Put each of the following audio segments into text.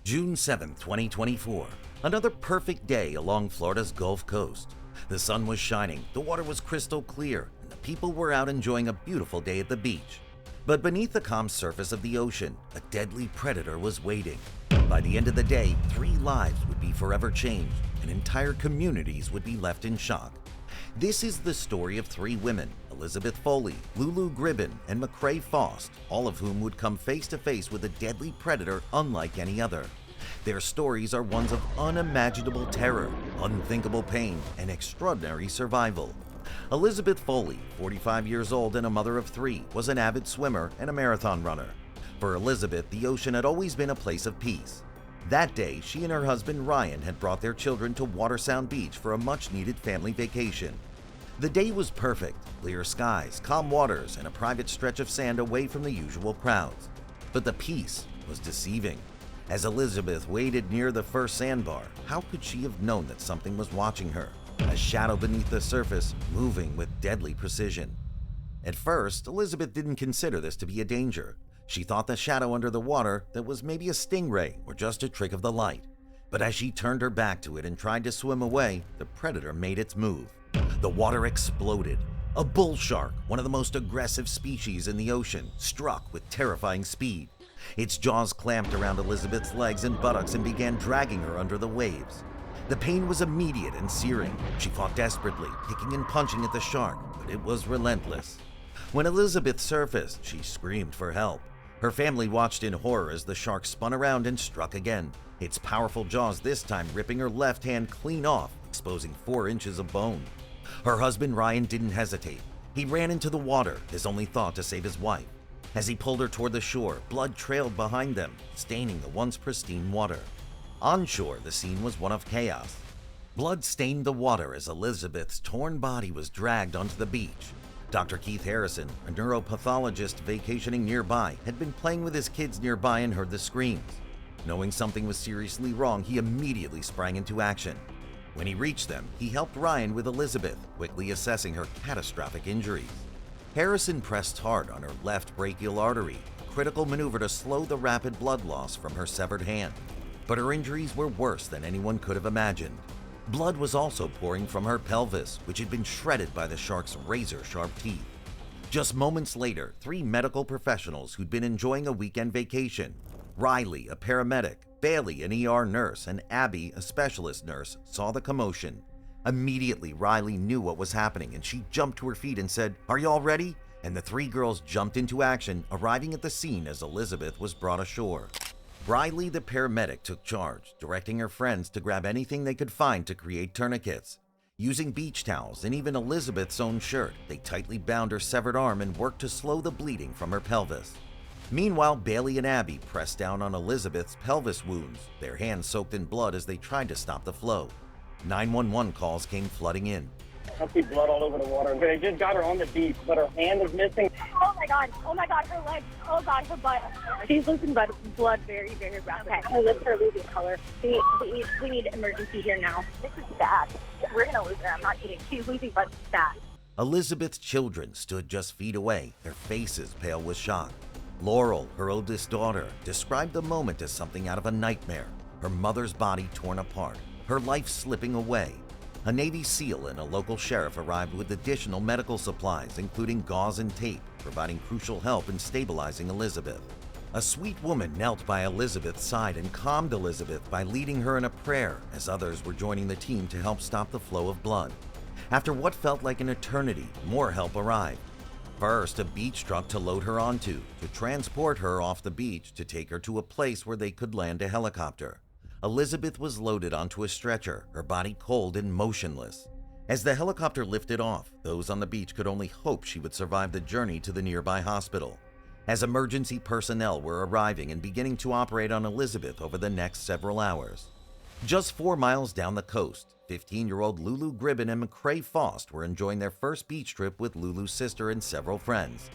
June 7, 2024. Another perfect day along Florida's Gulf Coast. The sun was shining, the water was crystal clear, and the people were out enjoying a beautiful day at the beach. But beneath the calm surface of the ocean, a deadly predator was waiting. By the end of the day, 3 lives would be forever changed, and entire communities would be left in shock. This is the story of 3 women, Elizabeth Foley, Lulu, Griffin, and McRae Faust, all of whom would come face to face with a deadly predator unlike any other. Their stories are ones of unimaginable terror, unthinkable pain, and extraordinary survival. Elizabeth Foley, 45 years old and a mother of 3, was an avid swimmer and a marathon runner. For Elizabeth, the ocean had always been a place of peace. That day, she and her husband Ryan had brought their children to Watersound Beach for a much-needed family vacation. The day was perfect, clear skies, calm waters, and a private stretch of sand away from the usual crowds. But the peace was deceiving. As Elizabeth waded near the first sandbar, how could she have known that something was watching her? A shadow beneath the surface, moving with deadly precision. At first, Elizabeth didn't consider this to be a danger. She thought the shadow under the water that was maybe a stingray or just a trick of the light. But as she turned her back to it and tried to swim away, the predator made its move. The water exploded. A bull shark, one of the most aggressive species in the ocean, struck with terrifying speed. Its jaws clamped around Elizabeth's legs and buttocks and began dragging her under the waves. The pain was immediate and searing. She fought desperately, kicking and punching at the shark, but it was relentless. When Elizabeth surfaced, she screamed for help. Her family watched in horror as the shark spun around and struck again, its powerful jaws this time ripping her left hand clean off, exposing 4 inches of bone. Her husband Ryan didn't hesitate. He ran into the water, his only thought to save his wife. As he pulled her toward the shore, blood trailed behind them, staining the once pristine water. On shore, the scene was one of chaos. Blood stained the water as Elizabeth's torn body was dragged onto the beach. Dr. Keith Harrison, a neuropathologist vacationing nearby, had been playing with his kids nearby and heard the screams. Knowing something was seriously wrong, he immediately sprang into action. When he reached them, he helped Ryan with Elizabeth, quickly assessing her catastrophic injuries. Harrison pressed hard on her left brachial artery, a critical maneuver to slow the rapid blood loss from her severed hand. But her injuries were worse than anyone could have imagined. Blood was also pouring from her pelvis, which had been shredded by the shark's razor-sharp teeth. Just moments later, 3 medical professionals who'd been enjoying a weekend vacation, Riley, a paramedic, Bailey, an ER nurse, and Abby, a specialist nurse, saw the commotion. Immediately, Riley knew what was happening, and she jumped to her feet and said, "Are you all ready?" And the 3 girls jumped into action, arriving at the scene as Elizabeth was brought ashore. Riley, the paramedic, took charge, directing her friends to grab anything they could find to create tourniquets. Using beach towels and even Elizabeth's own shirt, they tightly bound her severed arm and worked to slow the bleeding from her pelvis. Meanwhile, Bailey and Abby pressed down on Elizabeth's pelvis wounds, their hands soaked in blood as they tried to stop the flow. 911 calls came flooding in. I see blood all over the water. They just got her on the beach, but her hand is missing. Oh my god, her legs. Oh god, her butt. She's losing blood very, very rapid. Okay. Her lips are losing color. We need emergency here now. This is bad. We're gonna lose her. I'm not kidding. She's losing blood fast. Elizabeth's children stood just feet away, their faces pale with shock. Laurel, her oldest daughter, described the moment as something out of a nightmare. Her mother's body torn apart, her life slipping away. A Navy SEAL and a local sheriff arrived with additional medical supplies, including gauze and tape, providing crucial help in stabilizing Elizabeth. A sweet woman knelt by Elizabeth's side and calmed Elizabeth by leading her in a prayer, as others were joining the team to help stop the flow of blood. After what felt like an eternity, more help arrived. First, a beach truck to load her onto, to transport her off the beach to take her to a place where they could land a helicopter. Elizabeth was loaded onto a stretcher, her body cold and motionless. As the helicopter lifted off, those on the beach could only hope she would survive the journey to the nearby hospital. As emergency personnel were arriving and beginning to operate on Elizabeth over the next several hours. Just 4 miles down the coast, 15-year-old Lulu, Griffin, and McRae Faust were enjoying their first beach trip with Lulu's sister and several friends.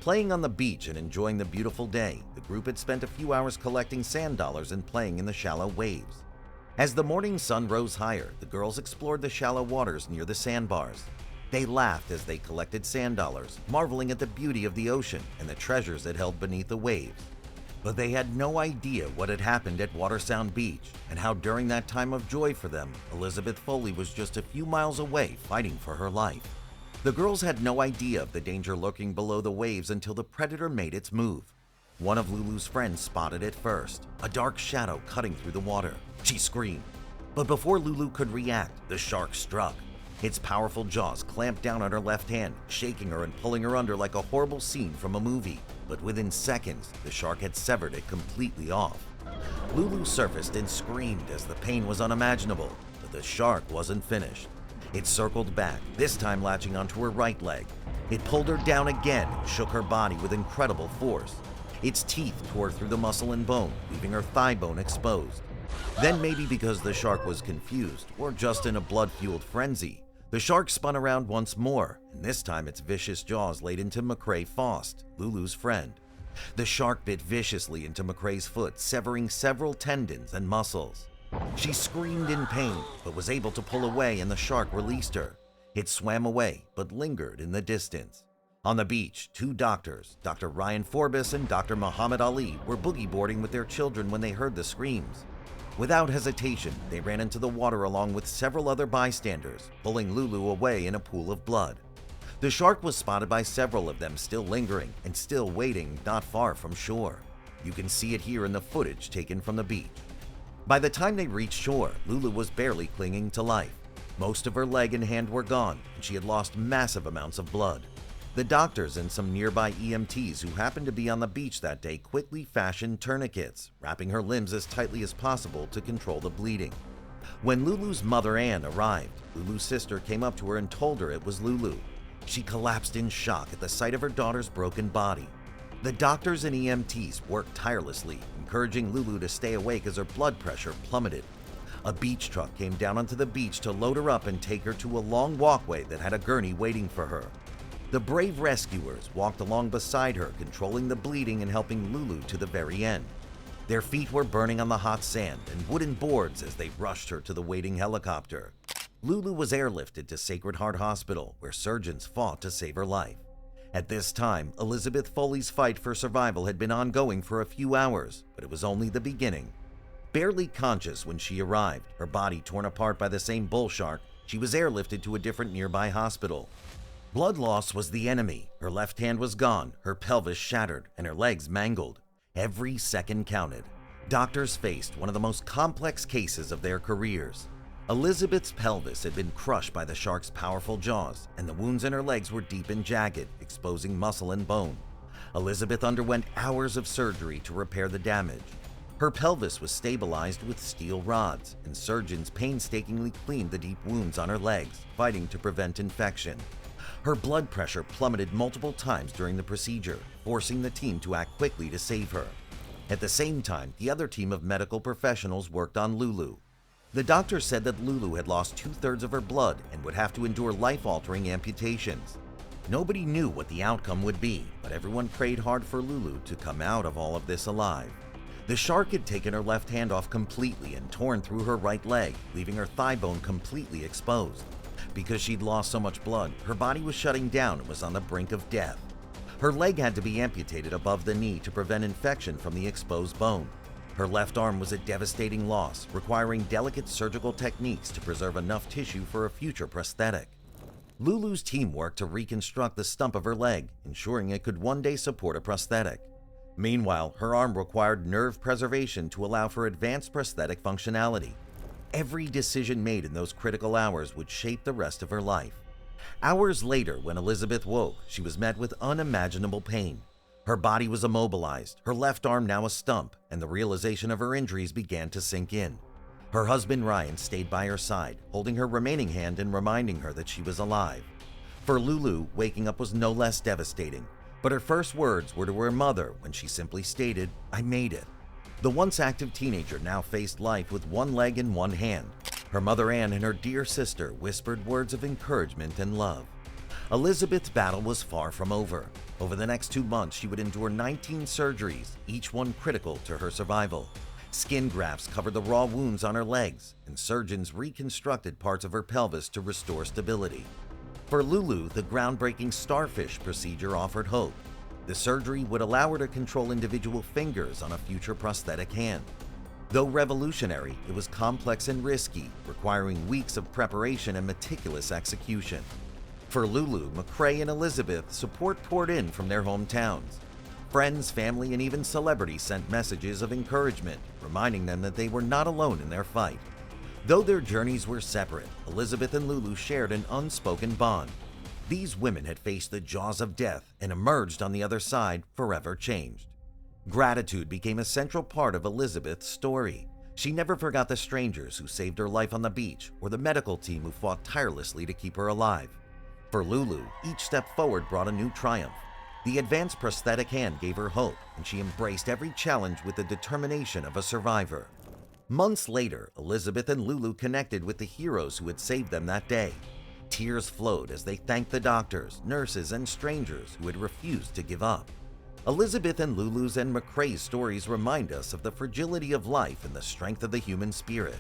Playing on the beach and enjoying the beautiful day, the group had spent a few hours collecting sand dollars and playing in the shallow waves. As the morning sun rose higher, the girls explored the shallow waters near the sandbars. They laughed as they collected sand dollars, marveling at the beauty of the ocean and the treasures it held beneath the waves. But they had no idea what had happened at Watersound Beach and how during that time of joy for them, Elizabeth Foley was just a few miles away fighting for her life. The girls had no idea of the danger lurking below the waves until the predator made its move. One of Lulu's friends spotted it first, a dark shadow cutting through the water. She screamed. But before Lulu could react, the shark struck. Its powerful jaws clamped down on her left hand, shaking her and pulling her under like a horrible scene from a movie. But within seconds, the shark had severed it completely off. Lulu surfaced and screamed as the pain was unimaginable, but the shark wasn't finished. It circled back, this time latching onto her right leg. It pulled her down again and shook her body with incredible force. Its teeth tore through the muscle and bone, leaving her thigh bone exposed. Then, maybe because the shark was confused, or just in a blood-fueled frenzy, the shark spun around once more, and this time its vicious jaws laid into McRae Faust, Lulu's friend. The shark bit viciously into McRae's foot, severing several tendons and muscles. She screamed in pain, but was able to pull away and the shark released her. It swam away, but lingered in the distance. On the beach, two doctors, Dr. Ryan Forbes and Dr. Muhammad Ali, were boogie boarding with their children when they heard the screams. Without hesitation, they ran into the water along with several other bystanders, pulling Lulu away in a pool of blood. The shark was spotted by several of them still lingering and still waiting not far from shore. You can see it here in the footage taken from the beach. By the time they reached shore, Lulu was barely clinging to life. Most of her leg and hand were gone, and she had lost massive amounts of blood. The doctors and some nearby EMTs who happened to be on the beach that day quickly fashioned tourniquets, wrapping her limbs as tightly as possible to control the bleeding. When Lulu's mother Anne arrived, Lulu's sister came up to her and told her it was Lulu. She collapsed in shock at the sight of her daughter's broken body. The doctors and EMTs worked tirelessly, encouraging Lulu to stay awake as her blood pressure plummeted. A beach truck came down onto the beach to load her up and take her to a long walkway that had a gurney waiting for her. The brave rescuers walked along beside her, controlling the bleeding and helping Lulu to the very end. Their feet were burning on the hot sand and wooden boards as they rushed her to the waiting helicopter. Lulu was airlifted to Sacred Heart Hospital, where surgeons fought to save her life. At this time, Elizabeth Foley's fight for survival had been ongoing for a few hours, but it was only the beginning. Barely conscious when she arrived, her body torn apart by the same bull shark, she was airlifted to a different nearby hospital. Blood loss was the enemy. Her left hand was gone, her pelvis shattered, and her legs mangled. Every second counted. Doctors faced one of the most complex cases of their careers. Elizabeth's pelvis had been crushed by the shark's powerful jaws, and the wounds in her legs were deep and jagged, exposing muscle and bone. Elizabeth underwent hours of surgery to repair the damage. Her pelvis was stabilized with steel rods, and surgeons painstakingly cleaned the deep wounds on her legs, fighting to prevent infection. Her blood pressure plummeted multiple times during the procedure, forcing the team to act quickly to save her. At the same time, the other team of medical professionals worked on Lulu. The doctor said that Lulu had lost 2/3 of her blood and would have to endure life-altering amputations. Nobody knew what the outcome would be, but everyone prayed hard for Lulu to come out of all of this alive. The shark had taken her left hand off completely and torn through her right leg, leaving her thigh bone completely exposed. Because she'd lost so much blood, her body was shutting down and was on the brink of death. Her leg had to be amputated above the knee to prevent infection from the exposed bone. Her left arm was a devastating loss, requiring delicate surgical techniques to preserve enough tissue for a future prosthetic. Lulu's team worked to reconstruct the stump of her leg, ensuring it could one day support a prosthetic. Meanwhile, her arm required nerve preservation to allow for advanced prosthetic functionality. Every decision made in those critical hours would shape the rest of her life. Hours later, when Elizabeth woke, she was met with unimaginable pain. Her body was immobilized, her left arm now a stump, and the realization of her injuries began to sink in. Her husband Ryan stayed by her side, holding her remaining hand and reminding her that she was alive. For Lulu, waking up was no less devastating, but her first words were to her mother when she simply stated, "I made it." The once active teenager now faced life with one leg and one hand. Her mother Anne and her dear sister whispered words of encouragement and love. Elizabeth's battle was far from over. Over the next 2 months, she would endure 19 surgeries, each one critical to her survival. Skin grafts covered the raw wounds on her legs, and surgeons reconstructed parts of her pelvis to restore stability. For Lulu, the groundbreaking starfish procedure offered hope. The surgery would allow her to control individual fingers on a future prosthetic hand. Though revolutionary, it was complex and risky, requiring weeks of preparation and meticulous execution. For Lulu, McRae, and Elizabeth, support poured in from their hometowns. Friends, family, and even celebrities sent messages of encouragement, reminding them that they were not alone in their fight. Though their journeys were separate, Elizabeth and Lulu shared an unspoken bond. These women had faced the jaws of death and emerged on the other side forever changed. Gratitude became a central part of Elizabeth's story. She never forgot the strangers who saved her life on the beach or the medical team who fought tirelessly to keep her alive. For Lulu, each step forward brought a new triumph. The advanced prosthetic hand gave her hope, and she embraced every challenge with the determination of a survivor. Months later, Elizabeth and Lulu connected with the heroes who had saved them that day. Tears flowed as they thanked the doctors, nurses, and strangers who had refused to give up. Elizabeth and Lulu's and McRae's stories remind us of the fragility of life and the strength of the human spirit.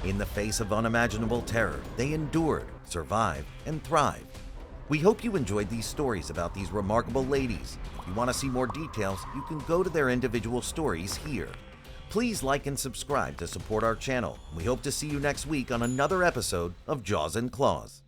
In the face of unimaginable terror, they endured, survived, and thrived. We hope you enjoyed these stories about these remarkable ladies. If you want to see more details, you can go to their individual stories here. Please like and subscribe to support our channel. We hope to see you next week on another episode of Jaws and Claws.